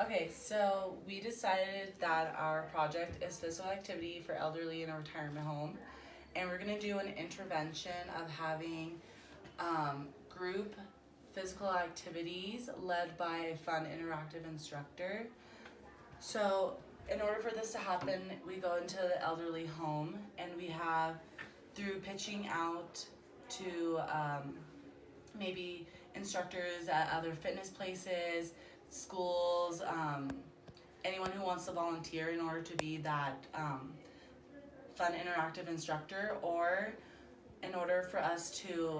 Okay, so we decided that our project is physical activity for elderly in a retirement home, and we're gonna do an intervention of having group physical activities led by a fun, interactive instructor. So, in order for this to happen, we go into the elderly home and we have, through pitching out to maybe instructors at other fitness places, schools, anyone who wants to volunteer in order to be that fun, interactive instructor, or in order for us to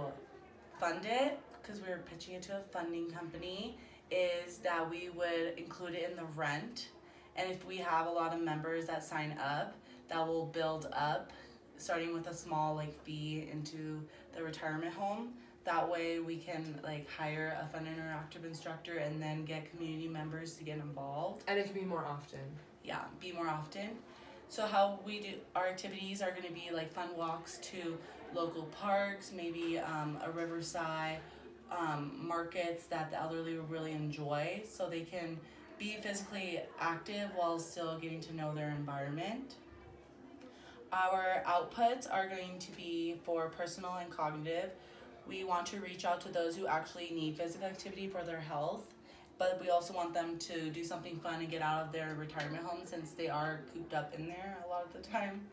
fund it, because we were pitching it to a funding company, is that we would include it in the rent. And if we have a lot of members that sign up, that will build up, starting with a small fee into the retirement home. That way we can hire a fun interactive instructor and then get community members to get involved. And it can be more often. Yeah, be more often. So how we do our activities are going to be fun walks to local parks, maybe a riverside, markets that the elderly will really enjoy, so they can be physically active while still getting to know their environment. Our outputs are going to be for personal and cognitive. We want to reach out to those who actually need physical activity for their health, but we also want them to do something fun and get out of their retirement home, since they are cooped up in there a lot of the time.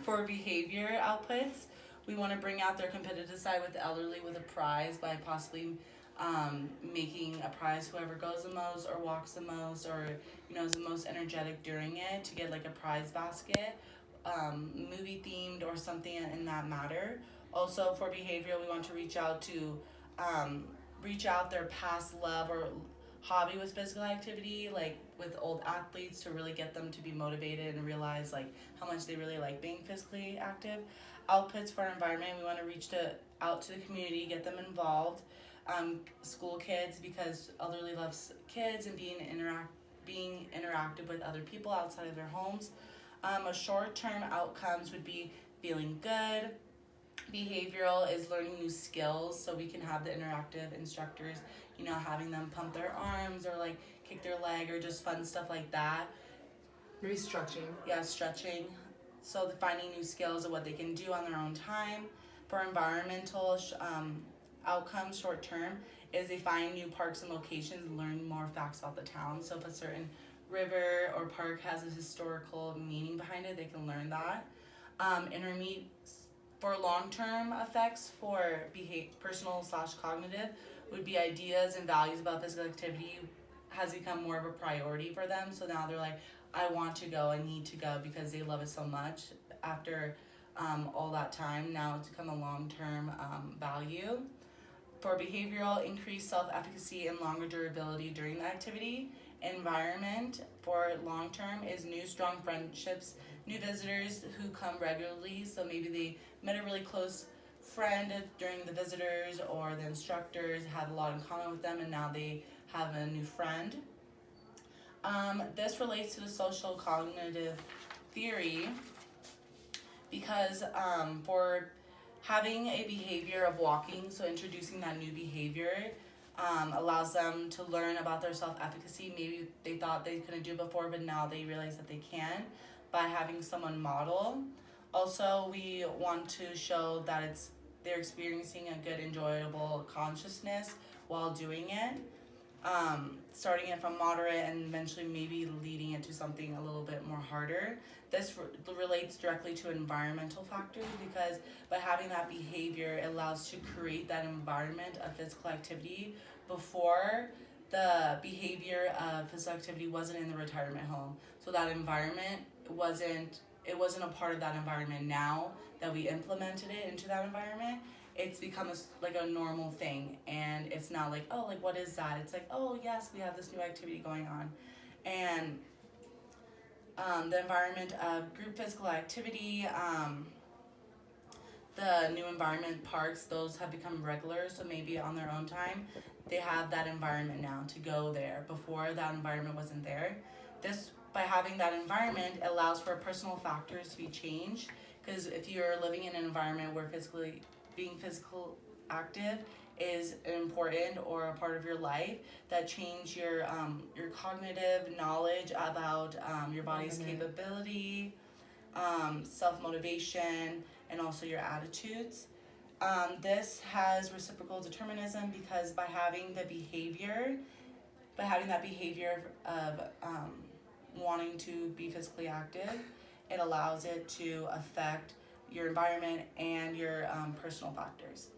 For behavior outputs, we want to bring out their competitive side with the elderly with a prize by possibly making a prize whoever goes the most or walks the most or is the most energetic during it, to get a prize basket, movie themed or something in that matter. Also for behavioral, we want to reach out their past love or hobby with physical activity, with old athletes, to really get them to be motivated and realize how much they really like being physically active. Outputs for our environment, we want to reach out to the community, get them involved. School kids, because elderly loves kids and being interactive with other people outside of their homes. A short-term outcomes would be feeling good. Behavioral is learning new skills, so we can have the interactive instructors, having them pump their arms or kick their leg or just fun stuff like that. Maybe stretching. Yeah, stretching. So finding new skills of what they can do on their own time. For environmental outcomes, short term, is they find new parks and locations and learn more facts about the town. So if a certain river or park has a historical meaning behind it, they can learn that. Intermediate for long-term effects for personal/cognitive would be ideas and values about physical activity has become more of a priority for them. So now they're like, I want to go, I need to go, because they love it so much after all that time. Now it's become a long-term value. For behavioral, increased self-efficacy and longer durability during the activity. Environment for long-term is new strong friendships, new visitors who come regularly, so maybe they met a really close friend during the visitors, or the instructors had a lot in common with them and now they have a new friend. This relates to the social cognitive theory, because for having a behavior of walking, so introducing that new behavior, allows them to learn about their self-efficacy. Maybe they thought they couldn't do it before, but now they realize that they can by having someone model. Also, we want to show that they're experiencing a good, enjoyable consciousness while doing it. Starting it from moderate and eventually maybe leading it to something a little bit more harder. This relates directly to environmental factors, because by having that behavior, it allows to create that environment of physical activity before the behavior of physical activity wasn't in the retirement home. So that environment wasn't a part of that environment. Now that we implemented it into that environment, it's become a normal thing, and it's not what is that? It's oh yes, we have this new activity going on. And the environment of group physical activity, the new environment parks, those have become regular, so maybe on their own time they have that environment now to go there. Before, that environment wasn't there. This, by having that environment, allows for personal factors to be changed, because if you're living in an environment where being physical active is important or a part of your life that change your cognitive knowledge about your body's capability, self-motivation, and also your attitudes. This has reciprocal determinism because by having that behavior of wanting to be physically active, it allows it to affect your environment and your personal factors.